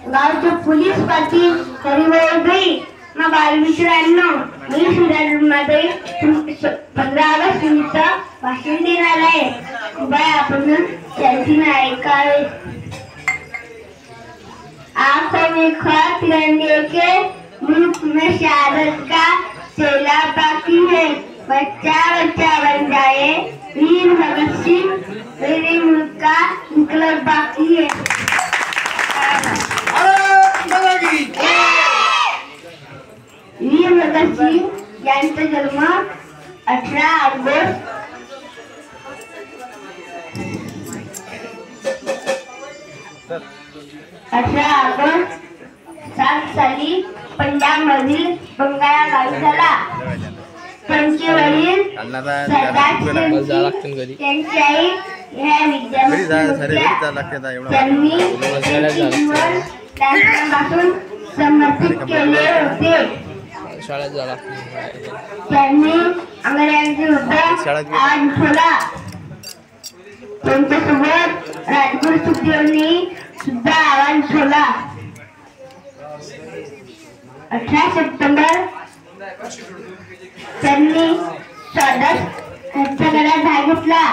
गावचे पोलीस पाटील हरिभाई बालमित्रांनो, मी सुरेंद्रमध्ये 15 ऑगस्ट निमित्त भाषण देणार आहे. कृपया आपण शांतीने ऐकावे. आंखों में खौफ तिरंगे के, मुल्क में शहादत का सैलाब बाकी है. बच्चा बच्चा बन जाए वीर भगत सिंह, मेरे मुल्क का इनकलाब बाकी है. वीर भगत सिंह यांचा जन्म 18 ऑगस्ट 7 साली पंजाब मधील बंगाळा गावी झाला. त्यांचे वडील त्यांची आई ह्या विद्यार्थी त्यांनी जीवन त्यांच्यापासून समर्पित केले होते. त्यांनी अंग्रेजांविरुद्ध आवाज उठवला. त्यांच्यासोबत राजगुरू सुखदेवनी सुद्धा आवाज उठवला. 18 सप्टेंबर त्यांनी स्वदेश सत्याग्रहात भाग घेतला.